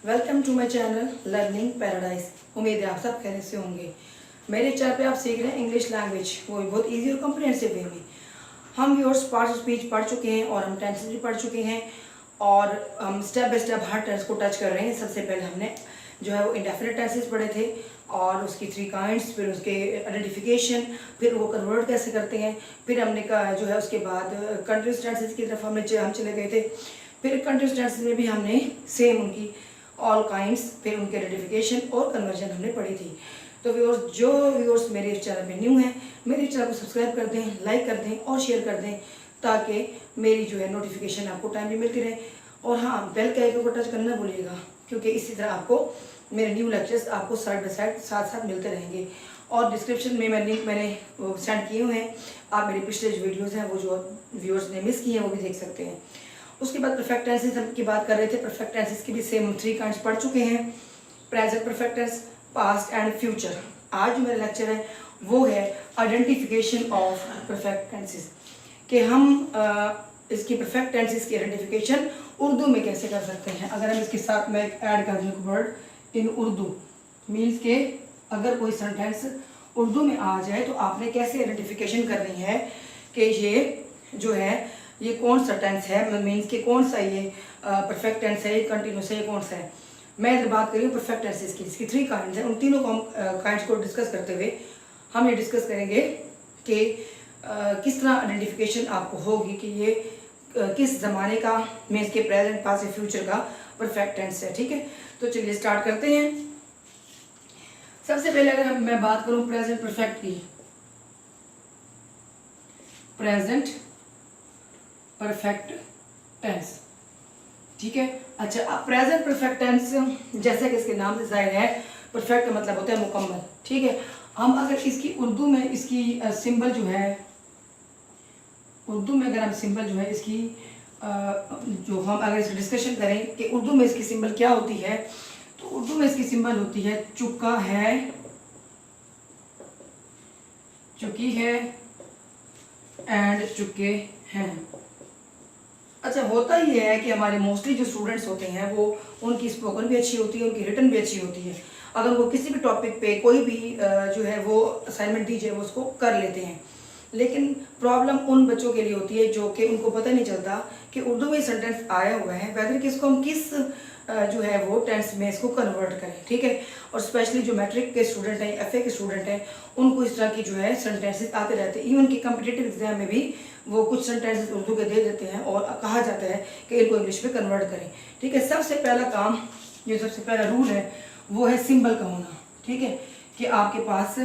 Welcome to my channel learning paradise. उम्मीद है आप सब खैरियत से होंगे। मेरे चैनल पे आप सीख रहे हैं इंग्लिश लैंग्वेज, वो भी बहुत इजी और कॉम्प्रिहेंसिव वे में। हम व्यूअर्स पार्ट्स ऑफ स्पीच पढ़ चुके हैं और हम टेंसेस भी पढ़ चुके हैं और हम स्टेप बाय स्टेप हर टेंस को टच कर रहे हैं। सबसे पहले हमने जो है वो इंडेफिनिट टेंसेस पढ़े थे और उसकी 3 काइंड्स, फिर उसके आइडेंटिफिकेशन, फिर वो कन्वर्ट कैसे करते हैं, फिर हमने जो है उसके बाद कंटिन्यूअस टेंसेस की तरफ हम चले गए थे। फिर कंटिन्यूअस टेंसेस में भी हमने सेम उनकी ऑल काइंड्स, फिर उनके आइडेंटिफिकेशन और कन्वर्जन हमने पढ़ी थी। तो व्यूअर्स, जो व्यूअर्स मेरे इस चैनल पे न्यू हैं, मेरे चैनल को सब्सक्राइब कर दें, लाइक कर दें और शेयर कर दें ताकि मेरी जो है नोटिफिकेशन आपको टाइम भी मिलती रहे। और हाँ, बेल के आइकन को टच करना भूलिएगा, क्योंकि इसी तरह आपको मेरे न्यू लेक्चर्स आपको साइड बाय साइड साथ साथ मिलते रहेंगे। और डिस्क्रिप्शन में मैं लिंक सेंड किए हुए हैं, आप मेरे पिछले जो वीडियोज़ हैं वो जो व्यूअर्स ने मिस किए हैं वो भी देख सकते हैं। उसके बाद परफेक्ट टेंसेस की बात कर रहे थे। परफेक्ट टेंसेस की भी सेम 3 काइंड्स पढ़ चुके हैं, present perfect tense, past and future. आज जो मेरा लेक्चर है वो है आइडेंटिफिकेशन ऑफ परफेक्ट टेंसेस, कि हम इसकी परफेक्ट टेंसेस की आइडेंटिफिकेशन उर्दू में कैसे कर सकते हैं। अगर हम इसके साथ में ऐड कर दूँ वर्ड इन उर्दू, मीन्स के अगर कोई सेंटेंस उर्दू में आ जाए तो आपने कैसे आइडेंटिफिकेशन करनी है कि ये जो है ये कौन सा टेंस है, मीन्स के कौन सा ये परफेक्ट टेंस है, ये कंटिन्यूस है, ये कौन सा है। मैं इधर बात करी हूँ परफेक्ट टेंसेस की, इसकी 3 काइंड्स हैं। उन तीनों काइंड्स को डिस्कस करते हुए हम ये डिस्कस करेंगे कि किस तरह आइडेंटिफिकेशन आपको होगी कि ये किस ज़माने का, मीन्स के प्रेजेंट, पास्ट या फ्यूचर का परफेक्ट टेंस है। ठीक है, तो चलिए स्टार्ट करते हैं। सबसे पहले अगर मैं बात करूँ प्रेजेंट परफेक्ट की, प्रेजेंट परफेक्ट टेंस, ठीक है। अच्छा, अब प्रेजेंट परफेक्ट टेंस जैसा कि इसके नाम से जाहिर है, परफेक्ट का मतलब होता है मुकम्मल। ठीक है, हम अगर इसकी उर्दू में इसकी सिंबल जो है, उर्दू में अगर हम सिंबल जो है इसकी जो हम अगर इसकी डिस्कशन करें कि उर्दू में इसकी सिंबल क्या होती है, तो उर्दू में इसकी सिंबल होती है चुका है, चुकी है एंड चुके हैं। अच्छा, होता ही है कि हमारे मोस्टली जो स्टूडेंट्स होते हैं वो उनकी स्पोकन भी अच्छी होती है, उनकी रिटन भी अच्छी होती है। अगर वो किसी भी टॉपिक पे कोई भी जो है वो असाइनमेंट दीजिए वो उसको कर लेते हैं। लेकिन प्रॉब्लम उन बच्चों के लिए होती है जो कि उनको पता नहीं चलता कि उर्दू में सेंटेंस आया हुआ है, वैदर कि इसको हम किस जो है वो टेंस में इसको कन्वर्ट करें। ठीक है, और स्पेशली जो मैट्रिक के स्टूडेंट हैं, एफए के स्टूडेंट हैं, उनको इस तरह की जो है सेंटेंसेस आते रहते हैं। इवन कि कॉम्पिटिटिव एग्जाम में भी वो कुछ सेंटेंसेस उर्दू के दे देते हैं और कहा जाता है कि इनको इंग्लिश में कन्वर्ट करें। ठीक है, सबसे पहला काम, जो सबसे पहला रूल है वो है सिंबल का होना। ठीक है, कि आपके पास,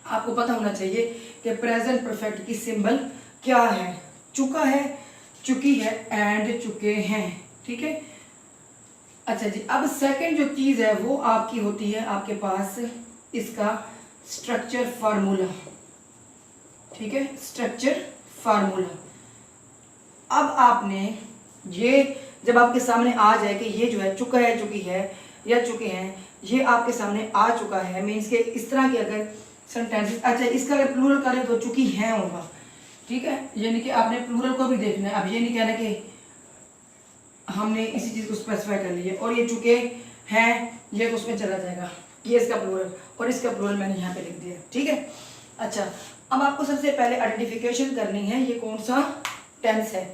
आपको पता होना चाहिए कि प्रेजेंट परफेक्ट की सिंबल क्या है। चुका है, चुकी है एंड चुके हैं। ठीक है, अच्छा जी, अब सेकंड जो चीज़ है वो आपकी होती है आपके पास इसका स्ट्रक्चर फार्मूला। ठीक है, स्ट्रक्चर फार्मूला। अब आपने ये जब आपके सामने आ जाए कि ये जो है चुका है, चुकी है या चुके हैं, ये आपके सामने आ चुका है, मीन्स के इस तरह के अगर सेंटेंसेस, अच्छा इसका अगर प्लूरल करें तो चुकी हैं होगा। ठीक है, यानी कि आपने प्लूरल को भी देखना है। अब ये नहीं कहना कि हमने इसी चीज़ को स्पेसिफाई कर लिया और ये चुके हैं ये उसमें चला जाएगा, ये इसका प्लूरल और इसका प्लूरल मैंने यहाँ पे लिख दिया। ठीक है, अच्छा, अब आपको सबसे पहले आइडेंटिफिकेशन करनी है ये कौन सा टेंस है।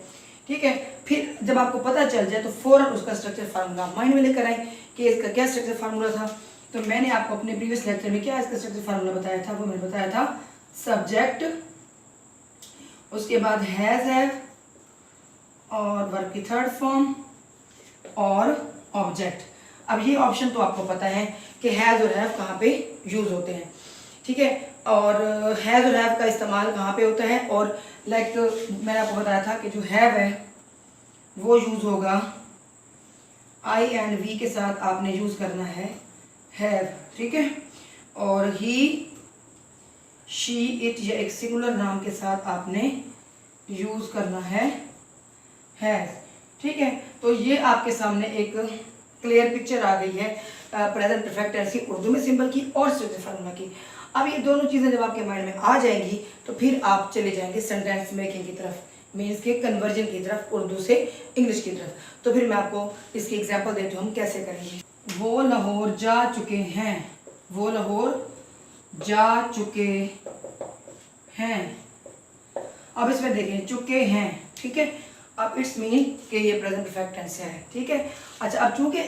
ठीक है, फिर जब आपको पता चल जाए तो फौरन उसका स्ट्रक्चर फार्मूला माइंड में लेकर आए कि इसका क्या स्ट्रक्चर फार्मूला था। तो मैंने आपको अपने प्रीवियस लेक्चर में क्या इसका स्ट्रक्चर फार्मूला बताया था, वो मैंने बताया था सब्जेक्ट, उसके बाद हैव और वर्ब की थर्ड फॉर्म और ऑब्जेक्ट। अब ये ऑप्शन तो आपको पता है कि हैज और हैव कहाँ पे यूज होते हैं। ठीक है, और हैज और हैव का इस्तेमाल कहाँ पे होता है, और लाइक मैंने आपको बताया था कि जो हैव है वो यूज होगा आई एंड वी के साथ, आपने यूज करना है हैव। ठीक है, और ही, शी, इट या एक सिंगुलर नाम के साथ आपने यूज करना है हैज। ठीक है, तो ये आपके सामने एक क्लियर पिक्चर आ गई है प्रेजेंट परफेक्ट टेंस की उर्दू में सिंबल की और स्ट्रक्चर फार्मूला की। अब ये दोनों चीज़ें जब आपके माइंड में आ जाएंगी तो फिर आप चले जाएंगे सेंटेंस मेकिंग की तरफ मीन्स के कन्वर्जन की तरफ, उर्दू से इंग्लिश की तरफ। तो फिर मैं आपको इसकी एग्जांपल देती हूँ हम कैसे करेंगे। वो लाहौर जा चुके हैं, वो लाहौर जा चुके हैं। अब इसमें देखें चुके हैं, ठीक है। अब इट्स मीन कि ये प्रेजेंट परफेक्ट टेंस है, ठीक है। अच्छा, अब चूंकि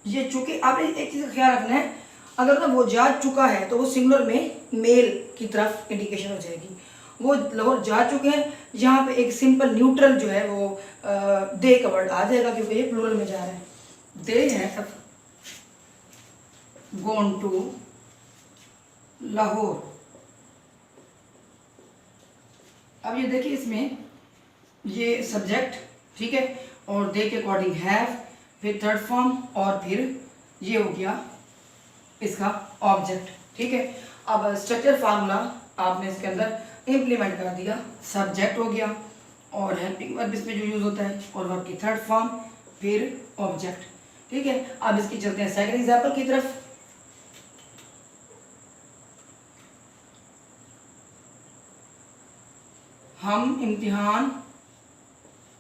ये चुके, आपने एक चीज़ का ख्याल रखना है, अगर ना वो जा चुका है तो वो सिंगुलर में मेल की तरफ इंडिकेशन हो जाएगी। वो लाहौर जा चुके हैं, यहाँ पे एक सिंपल न्यूट्रल जो है वो दे का वर्ड आ जाएगा क्योंकि ये प्लूरल में जा रहा है। दे है गॉन टू लाहौर। अब ये देखिए इसमें ये सब्जेक्ट, ठीक है, और दे के अकॉर्डिंग हैव, फिर थर्ड फॉर्म और फिर ये हो गया इसका ऑब्जेक्ट, ठीक है। अब स्ट्रक्चर फार्मूला आपने इसके अंदर इम्प्लीमेंट कर दिया, सब्जेक्ट हो गया और हेल्पिंग वर्ब इसमें जो यूज होता है और वर्ब की थर्ड फॉर्म फिर ऑब्जेक्ट, ठीक है। अब इसकी चलते हैं सेकंड एग्जांपल की तरफ। हम इम्तिहान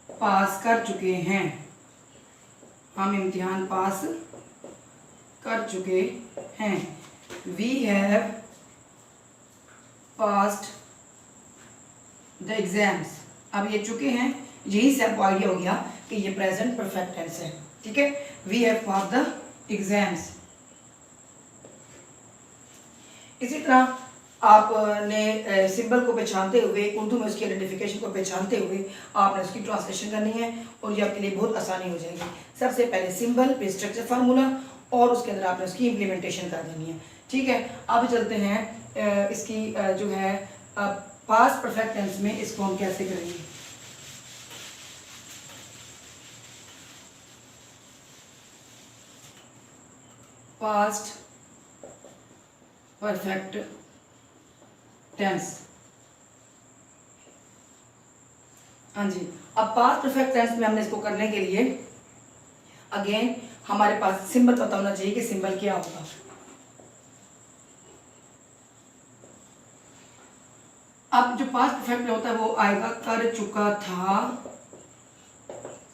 पास कर चुके हैं, हम इम्तिहान पास कर चुके हैं। We have passed the exams. अब ये चुके हैं, यही से आपको आइडिया हो गया कि ये प्रेजेंट परफेक्ट टेंस है, ठीक है। We have passed the exams. इसी तरह आपने सिंबल को पहचानते हुए, उर्दू में उसकी आइडेंटिफिकेशन को पहचानते हुए आपने उसकी ट्रांसलेशन करनी है और ये आपके लिए बहुत आसानी हो जाएगी। सबसे पहले सिंबल, फिर स्ट्रक्चर फार्मूला और उसके अंदर आपने उसकी इम्प्लीमेंटेशन कर देनी है, ठीक है। अब चलते हैं इसकी जो है पास्ट परफेक्ट टेंस में इसको हम कैसे करेंगे। पास्ट परफेक्ट टेंस, हाँ जी। अब पास्ट परफेक्ट टेंस में हमने इसको करने के लिए अगेन हमारे पास सिंबल पता होना चाहिए कि सिंबल क्या होगा। अब जो पास्ट परफेक्ट में होता है वो आएगा कर चुका था,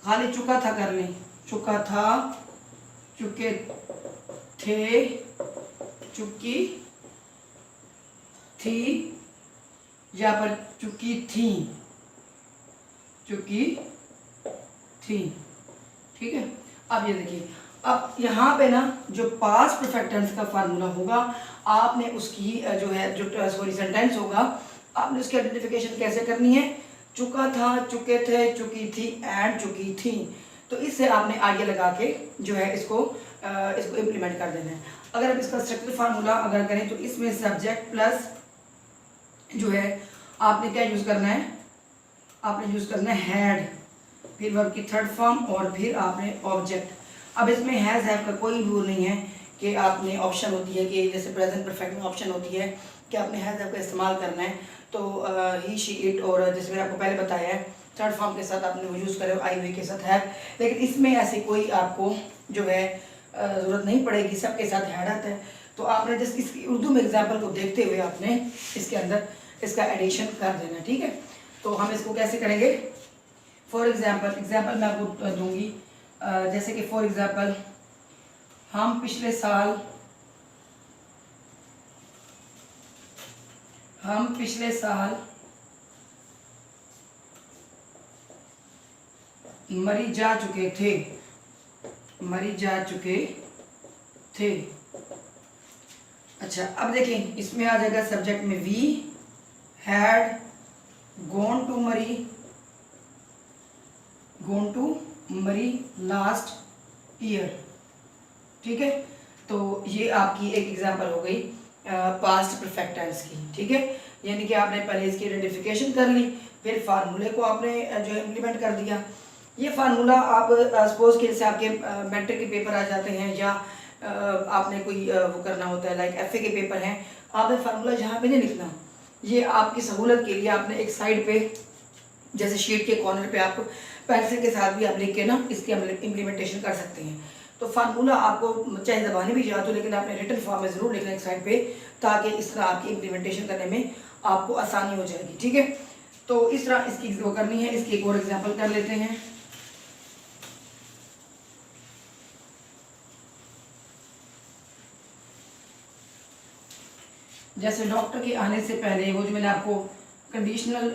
खाली चुका था कर लें, चुका था, चुके थे, चुकी थी, या पर चुकी थी, चुकी थी, ठीक है। अब ये देखिए, अब यहाँ पे ना जो पास्ट परफेक्ट टेंस का फार्मूला होगा, आपने उसकी जो है जो सॉरी सेंटेंस होगा, आपने उसकी आइडेंटिफिकेशन कैसे करनी है। चुका था, चुके थे, चुकी थी एंड चुकी थी। तो इससे आपने आइडिया लगा के जो है इसको इम्प्लीमेंट कर देना है। अगर आप इसका स्ट्रक्चर फार्मूला अगर करें तो इसमें सब्जेक्ट प्लस जो है आपने क्या यूज़ करना है, आपने यूज़ करना है हैड, फिर वर्ब की थर्ड फॉर्म और फिर आपने ऑब्जेक्ट। अब इसमें हैज़ हैव का कोई रूल नहीं है कि आपने ऑप्शन होती है कि जैसे प्रेजेंट परफेक्ट में ऑप्शन होती है कि आपने हैज़ हैव का इस्तेमाल करना है। तो ही, शी, इट और जैसे मैंने आपको पहले बताया है थर्ड फॉर्म के साथ आपने वो यूज़ करे, आई वी के साथ हैव। लेकिन इसमें ऐसी कोई आपको जो है ज़रूरत नहीं पड़ेगी, सबके साथ हैड आता है। तो आपने जस्ट इसकी उर्दू में एग्जाम्पल को देखते हुए आपने इसके अंदर इसका एडिशन कर देना, ठीक है। तो हम इसको कैसे करेंगे, फॉर एग्जाम्पल मैं आपको दूंगी, जैसे कि फॉर एग्जाम्पल हम पिछले साल मरी जा चुके थे। अच्छा, अब देखिए इसमें आ जाएगा सब्जेक्ट में वी हैड गॉन टू मरी लास्ट ईयर, ठीक है। तो ये आपकी एक एग्जांपल हो गई पास्ट परफेक्ट टेंस की, ठीक है। यानी कि आपने पहले इसकी आइडेंटिफिकेशन कर ली, फिर फार्मूले को आपने जो है इम्प्लीमेंट कर दिया। ये फार्मूला आप सपोज के जैसे आपके मैट्रिक के पेपर आ जाते हैं या आपने कोई वो करना होता है, लाइक एफए के पेपर हैं, आपने फार्मूला यहाँ पे नहीं लिखना। ये आपकी सहूलत के लिए आपने एक साइड पे जैसे शीट के कॉर्नर पे आप पेंसिल के साथ भी आप लिख के ना इसकी इम्प्लीमेंटेशन कर सकते हैं। तो फार्मूला आपको चाहे ज़बानी भी याद हो लेकिन आपने रिटन फॉर्म में ज़रूर लिखना एक साइड पे, ताकि इस तरह आपकी इम्प्लीमेंटेशन करने में आपको आसानी हो जाएगी, ठीक है। तो इस तरह इसकी वो करनी है। इसकी एक और एग्जांपल कर लेते हैं। जैसे डॉक्टर के आने से पहले वो जो मैंने आपको कंडीशनल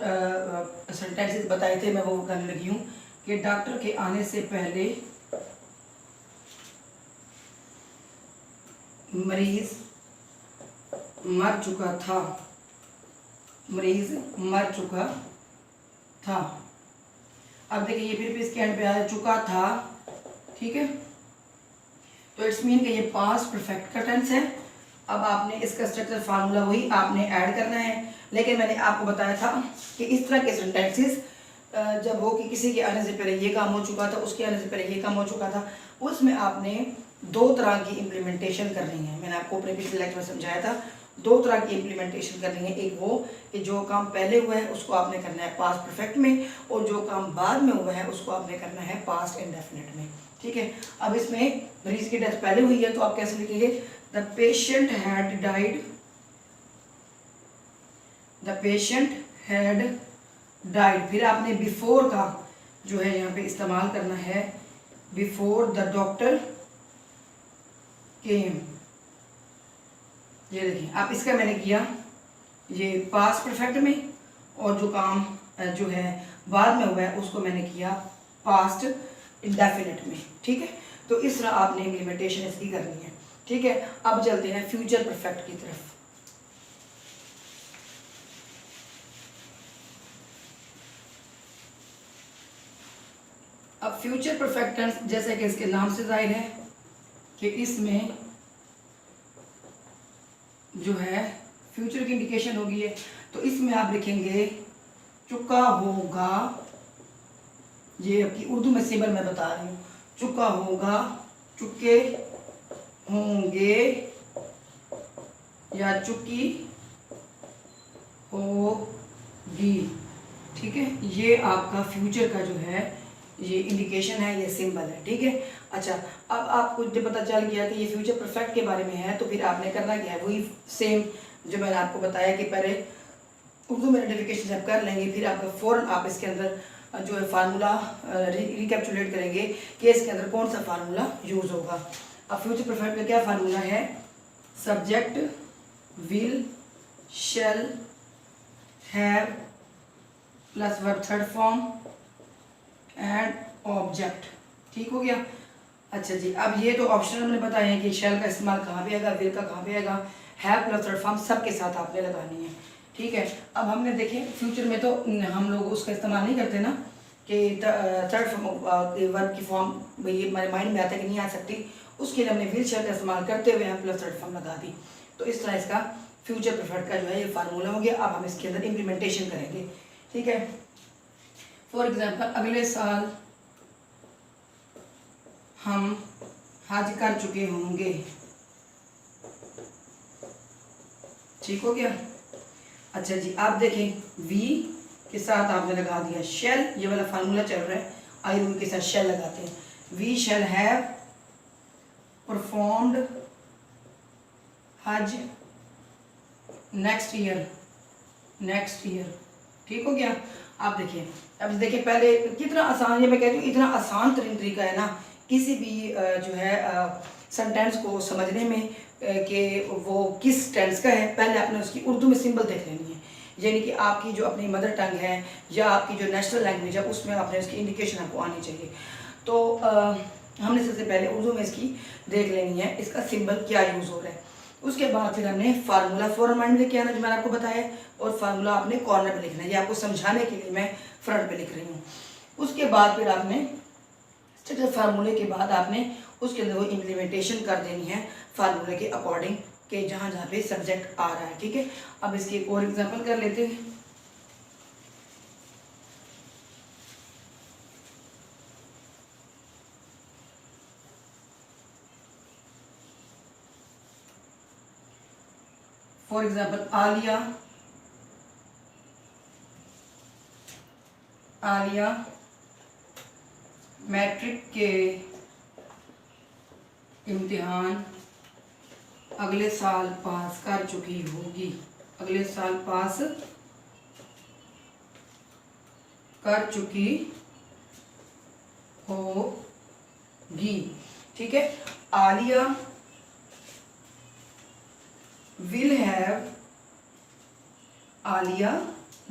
सेंटेंसेस बताए थे, मैं वो करने लगी हूँ कि डॉक्टर के आने से पहले मरीज मर चुका था, मरीज मर चुका था। अब देखिए ये फिर भी इसके एंड पे आ चुका था, ठीक है। तो इट्स मीन कि ये पास्ट परफेक्ट का टेंस है। अब आपने इसका स्ट्रक्चर फार्मूला वही आपने ऐड करना है, लेकिन मैंने आपको बताया था कि इस तरह के सेंटेंसेस जब हो कि किसी के आने से पहले ये काम हो चुका था, उसके आने से पहले ये काम हो चुका था, उसमें आपने दो तरह की इम्प्लीमेंटेशन करनी है। मैंने आपको अपने पिछले लेक्चर में समझाया था, दो तरह की इम्प्लीमेंटेशन करनी है। एक वो कि जो काम पहले हुआ है उसको आपने करना है पास्ट परफेक्ट में, और जो काम बाद में हुआ है उसको आपने करना है पास्ट इंडेफिनिट में, ठीक है। अब इसमें मरीज की डेथ पहले हुई है तो आप कैसे लिखेंगे, the patient had died, the patient had died. फिर आपने बिफोर का जो है यहाँ पे इस्तेमाल करना है, बिफोर द डॉक्टर केम। ये देखिए आप इसका मैंने किया ये पास्ट परफेक्ट में, और जो काम जो है बाद में हुआ है उसको मैंने किया पास्ट इंडेफिनिट में, ठीक है। तो इस तरह आपने इम्प्लीमेंटेशन इसकी करनी है, ठीक है। अब चलते हैं फ्यूचर परफेक्ट की तरफ। अब फ्यूचर परफेक्ट टेंस जैसे कि इसके नाम से जाहिर है कि इसमें जो है फ्यूचर की इंडिकेशन होगी है, तो इसमें आप लिखेंगे चुका होगा। ये आपकी उर्दू में सिंबल मैं बता रही हूँ, चुका होगा, चुके होंगे या चुकी होगी, ठीक है। ये आपका फ्यूचर का जो है ये इंडिकेशन है, ये सिंबल है, ठीक है। अच्छा, अब आपको जब पता चल गया कि ये फ्यूचर परफेक्ट के बारे में है, तो फिर आपने करना क्या है, वही सेम जो मैंने आपको बताया कि पहले उर्दू में आइडेंटिफिकेशन जब कर लेंगे, फिर आपका फ़ौरन आप इसके अंदर जो है फार्मूला रिकैप्चुलेट करेंगे कि इसके अंदर कौन सा फार्मूला यूज़ होगा। अब फ्यूचर परफेक्ट का क्या फार्मूला है, subject will shall have plus verb third form and object, ठीक हो गया। अच्छा जी, अब ये तो ऑप्शनल मैंने बताया है कि शैल का इस्तेमाल कहाँ पे आएगा, विल का कहाँ पे आएगा, हैव प्लस थर्ड फॉर्म सब के साथ आपने लगानी है, ठीक है। अब हमने देखे फ्यूचर में तो हम लोग उसका इस्तेमाल नहीं करते ना कि थर्ड वर्ब की फॉर्म ये हमारे माइंड में आता है कि नहीं आ सकती, उसके लिए हमने विल शैल का इस्तेमाल करते हुए हम प्लस थर्ड फॉर्म लगा दी। तो इस तरह इसका फ्यूचर परफेक्ट का जो है ये फार्मूला हो गया। अब हम इसके अंदर इम्प्लीमेंटेशन करेंगे, ठीक है। फॉर एग्जाम्पल अगले साल हम हज कर चुके होंगे, ठीक हो गया। अच्छा जी, आप देखें वी के साथ आपने लगा दिया शेल, ये वाला फार्मूला चल रहा है, आई रूल के साथ शेल लगाते हैं। वी शैल हैव परफॉर्म्ड हज नेक्स्ट ईयर, नेक्स्ट ईयर, ठीक हो गया। आप देखिए, अब देखिए पहले कितना आसान, ये मैं कहती हूँ इतना आसान तरीका है ना किसी भी जो है सेंटेंस को समझने में कि वो किस टेंस का है। पहले आपने उसकी उर्दू में सिंबल देख लेनी है, यानी कि आपकी जो अपनी मदर टंग है या आपकी जो नेशनल लैंग्वेज है उसमें आपने उसकी इंडिकेशन आपको आनी चाहिए। तो हमने सबसे पहले उर्दू में इसकी देख लेनी है, इसका सिंबल क्या यूज़ हो रहा है। उसके बाद फिर हमने फार्मूला फॉर माइंड लेके आना जो मैंने आपको बताया, और फार्मूला आपने कॉर्नर पे लिखना है, ये आपको समझाने के लिए मैं फ्रंट पे लिख रही हूँ। उसके बाद फिर आपने स्ट्रक्चर फार्मूले के बाद आपने उसके अंदर वो इम्प्लीमेंटेशन कर देनी है फार्मूले के अकॉर्डिंग के जहाँ जहाँ पे सब्जेक्ट आ रहा है, ठीक है। अब इसकी एक और एग्जांपल कर लेते हैं। फॉर एग्जांपल आलिया मैट्रिक के इम्तिहान अगले साल पास कर चुकी होगी, अगले साल पास कर चुकी होगी। ठीक है, Alia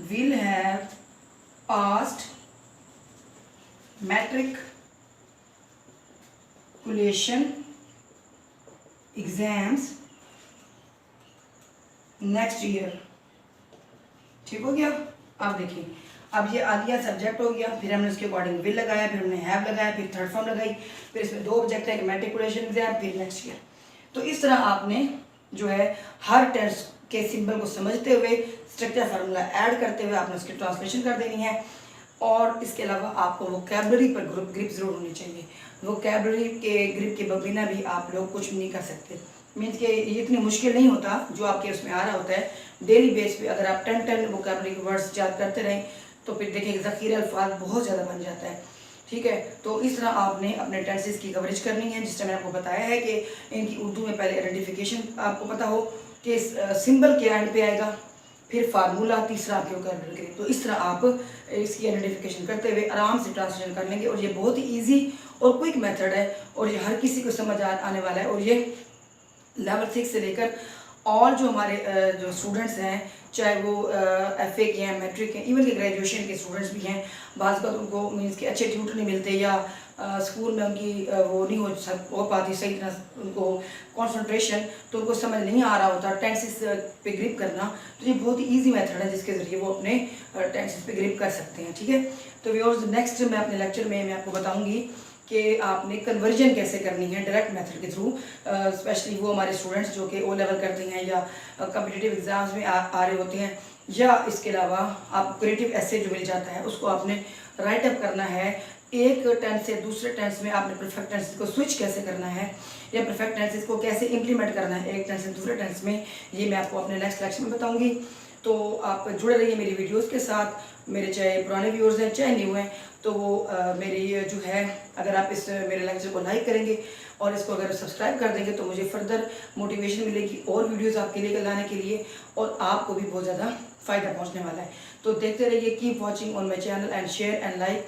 will have passed matriculation exams next year. ठीक हो गया। अब देखिए, अब ये आलिया सब्जेक्ट हो गया, फिर हमने उसके अकॉर्डिंग विल लगाया, फिर हमने हैव लगाया, फिर थर्ड फॉर्म लगाई, फिर इसमें दो ऑब्जेक्ट है कि मैट्रिकुलेशन एग्जाम, फिर नेक्स्ट ईयर। तो इस तरह आपने जो है हर टेंस के सिंबल को समझते हुए स्ट्रक्चर फार्मूला ऐड करते हुए आपने उसकी ट्रांसलेशन कर देनी है। और इसके अलावा आपको वोकैबुलरी पर ग्रिप जरूर होनी चाहिए। वोकैबुलरी के ग्रिप के बिना भी आप लोग कुछ भी नहीं कर सकते। मीन्स कि ये इतनी मुश्किल नहीं होता जो आपके उसमें आ रहा होता है। डेली बेस पे अगर आप 10 वोकैबुलरी के वर्ड्स याद करते रहें तो फिर देखिए ज़ख़ीरा अल्फाज बहुत ज़्यादा बन जाता है। ठीक है, तो इस तरह आपने अपने टेंसेस की कवरेज करनी है। जिस तरह मैंने आपको बताया है कि इनकी उर्दू में पहले आइडेंटिफिकेशन आपको पता हो कि सिंबल के एंड पे आएगा, फिर फार्मूला, तीसरा आपके वोकैबुलरी ग्रिप। तो इस तरह आप इसकी आइडेंटिफिकेशन करते हुए आराम से ट्रांसलेशन कर लेंगे। और ये बहुत ही ईजी और क्विक मेथड है और ये हर किसी को समझ आने वाला है। और ये लेवल 6 से लेकर और जो हमारे जो स्टूडेंट्स हैं, चाहे वो FA के हैं, मैट्रिक के, इवन के ग्रेजुएशन के स्टूडेंट्स भी हैं, बाज़ बात उनको मीन्स के अच्छे ट्यूटर नहीं मिलते या स्कूल में उनकी वो नहीं हो पाती सही तरह उनको कंसंट्रेशन, तो उनको समझ नहीं आ रहा होता टेंसेस पे ग्रिप करना। तो ये बहुत ही ईजी मेथड है जिसके ज़रिए वो अपने टेंसेस पे ग्रिप कर सकते हैं। ठीक है, तो व्यूअर्स नेक्स्ट मैं अपने लेक्चर में मैं आपको बताऊँगी कि आपने कन्वर्जन कैसे करनी है डायरेक्ट मेथड के थ्रू। स्पेशली वो हमारे स्टूडेंट्स जो कि O लेवल करते हैं या कम्पिटिटिव एग्जाम्स में आ रहे होते हैं, या इसके अलावा आप क्रिएटिव ऐसे जो मिल जाता है उसको आपने राइट अप करना है। एक टेंस से दूसरे टेंस में आपने परफेक्ट टेंसेस को स्विच कैसे करना है या परफेक्ट टेंसेस को कैसे इम्प्लीमेंट करना है एक टेंस से दूसरे टेंस में, ये मैं आपको अपने नेक्स्ट लेक्चर में बताऊंगी। तो आप जुड़े रहिए मेरी वीडियोस के साथ। मेरे चाहे पुराने व्यूअर्स हैं चाहे न्यू हैं, तो वो मेरी जो है अगर आप इस मेरे लेक्चर को लाइक करेंगे और इसको अगर सब्सक्राइब कर देंगे तो मुझे फर्दर मोटिवेशन मिलेगी और वीडियोस आपके लिए लाने के लिए, और आपको भी बहुत ज़्यादा फ़ायदा पहुंचने वाला है। तो देखते रहिए, keep watching on my channel and share and like.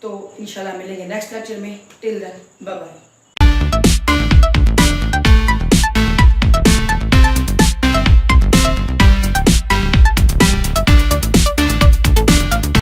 तो इंशाल्लाह मिलेंगे नेक्स्ट लेक्चर में। Till then bye bye.